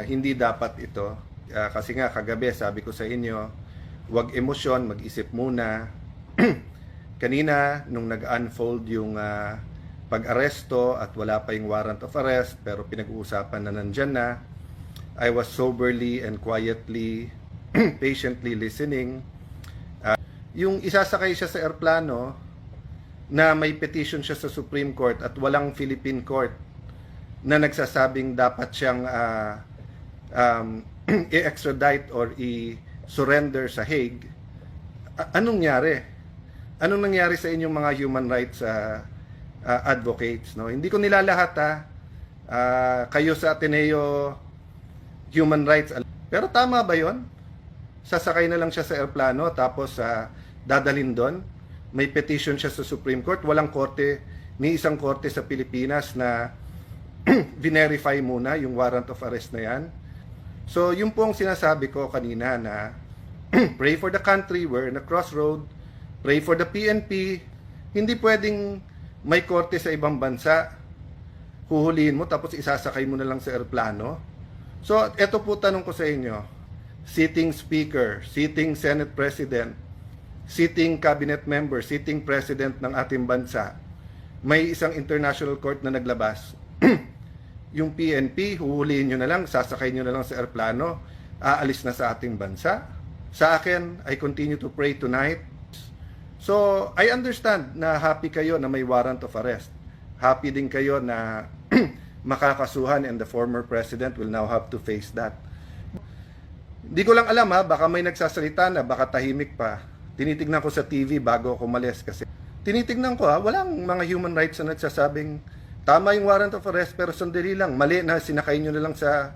Hindi dapat ito. Kasi nga kagabi sabi ko sa inyo, huwag emosyon, mag-isip muna. Kanina nung nag-unfold yung pag-aresto at wala pa yung warrant of arrest pero pinag-uusapan na nandyan na, I was soberly and quietly patiently listening. Yung isasakay siya sa eroplano na may petition siya sa Supreme Court at walang Philippine Court na nagsasabing dapat siyang i-extradite or i-surrender sa Hague. Anong nangyari? Anong nangyari sa inyong mga human rights advocates? No? Hindi ko nilalahat kayo sa Ateneo Human Rights. Pero tama ba yon? Sasakay na lang siya sa eroplano tapos dadalhin doon. May petition siya sa Supreme Court. Walang korte, ni isang korte sa Pilipinas na verify muna yung warrant of arrest na yan. So, yun po ang sinasabi ko kanina na pray for the country, we're in a crossroad, pray for the PNP. Hindi pwedeng may korte sa ibang bansa, huhulihin mo tapos isasakay mo na lang sa eroplano. So, eto po tanong ko sa inyo, sitting speaker, sitting Senate President, sitting cabinet member, sitting president ng ating bansa, may isang international court na naglabas, yung PNP, huhulihin nyo na lang, sasakay nyo na lang sa eroplano, aalis na sa ating bansa. Sa akin, I continue to pray tonight. So, I understand na happy kayo na may warrant of arrest. Happy din kayo na makakasuhan and the former president will now have to face that. Hindi ko lang alam baka may nagsasalita na, baka tahimik pa. Tinitignan ko sa TV bago ako umalis kasi tinitignan ko walang mga human rights na nagsasabing tama yung warrant of arrest pero sandali lang, mali na sinakay nyo na lang sa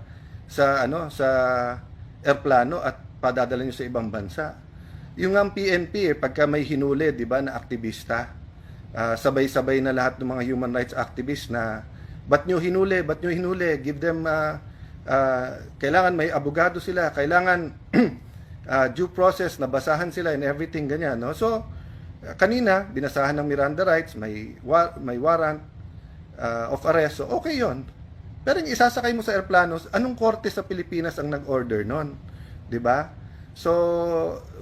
airplano at padadala nyo sa ibang bansa. Yung ang PNP pagka may hinuli, 'di ba, na aktivista, sabay-sabay na lahat ng mga human rights activists na ba't nyo hinuli, give them kailangan may abogado sila, kailangan due process, nabasahan sila and everything ganyan, no? So kanina binasahan ng Miranda rights, may warrant of arrest, so okay yon. Pero yung isasakay mo sa airplano, anong korte sa Pilipinas ang nag-order nun? 'Di ba? So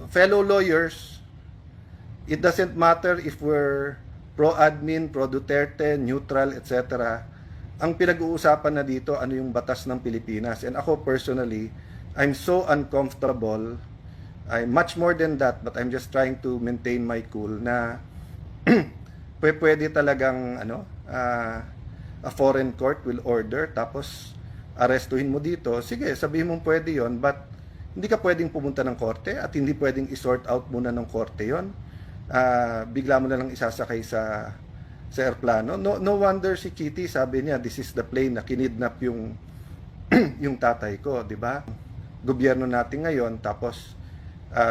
fellow lawyers, it doesn't matter if we're pro-admin, pro-Duterte, neutral, etc. Ang pinag-uusapan na dito, ano yung batas ng Pilipinas. And ako personally, I'm so uncomfortable. I'm much more than that, but I'm just trying to maintain my cool na pwede talagang a foreign court will order tapos arestuhin mo dito. Sige, sabihin mo pwede yon, but hindi ka pwedeng pumunta ng korte at hindi pwedeng i-sort out muna ng korte yon. Bigla mo na lang isasakay sa airplano. No wonder si Kitty sabi niya, this is the plane na kinidnap yung yung tatay ko, di ba? Gobyerno natin ngayon, tapos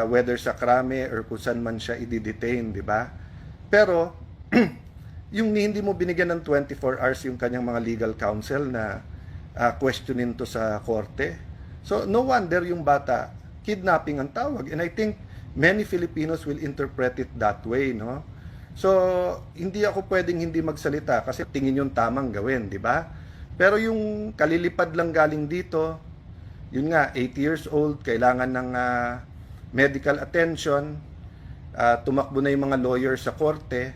whether sa krame or kung saan man siya i-detain, di ba? Pero yung hindi mo binigyan ng 24 hours yung kanyang mga legal counsel na questionin to sa korte. So no wonder yung bata kidnapping ang tawag, and I think many Filipinos will interpret it that way, no? So hindi ako pwedeng hindi magsalita kasi tingin yung tamang gawin, di ba? Pero yung kalilipad lang galing dito, yun nga, 80 years old, kailangan ng medical attention, tumakbo na yung mga lawyers sa korte,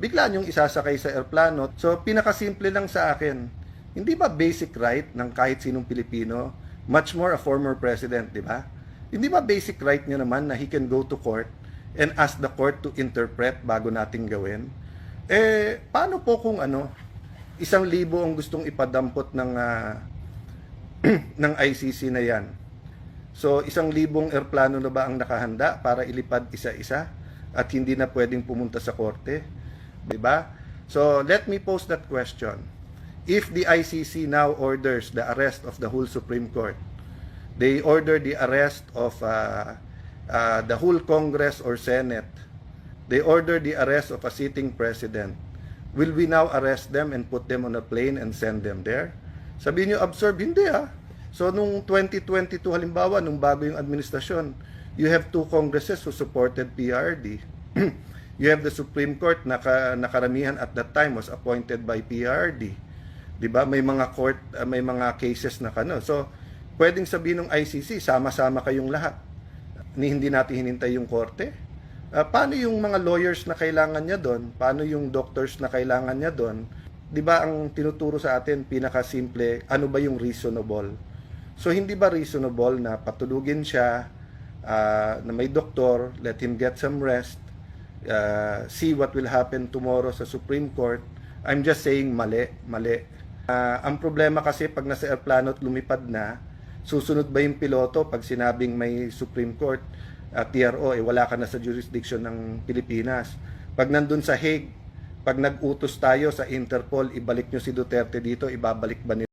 bigla niyong isasakay sa airplano. So pinakasimple lang sa akin, hindi ba basic right ng kahit sinong Pilipino, much more a former president, di ba? Hindi ba basic right niya naman na he can go to court and ask the court to interpret bago nating gawin? Paano po kung 1,000 ang gustong ipadampot ng ng ICC na yan? So 1,000 eroplano na ba ang nakahanda para ilipad isa-isa at hindi na pwedeng pumunta sa korte? Diba? So let me pose that question. If the ICC now orders the arrest of the whole Supreme Court, they order the arrest of the whole Congress or Senate, they order the arrest of a sitting president, will we now arrest them and put them on a plane and send them there? Sabihin nyo, absorb? Hindi So nung 2022 halimbawa, nung bago yung administrasyon, you have 2 Congresses who supported PRD. You have the Supreme Court na nakaramihan at that time was appointed by PRD. 'Di ba? May mga court, may mga cases na So pwedeng sabihin ng ICC, sama-sama kayong lahat. Hindi natin hinintay yung korte. Paano yung mga lawyers na kailangan niya doon? Paano yung doctors na kailangan niya doon? 'Di ba ang tinuturo sa atin, pinakasimple, ano ba yung reasonable? So hindi ba reasonable na patulugin siya, na may doktor, let him get some rest, see what will happen tomorrow sa Supreme Court? I'm just saying mali. Ang problema kasi pag nasa aeroplano at lumipad na, susunod ba yung piloto pag sinabing may Supreme Court at TRO, wala ka na sa jurisdiction ng Pilipinas. Pag nandun sa Hague, pag nag-utos tayo sa Interpol, ibalik nyo si Duterte dito, ibabalik ba nila?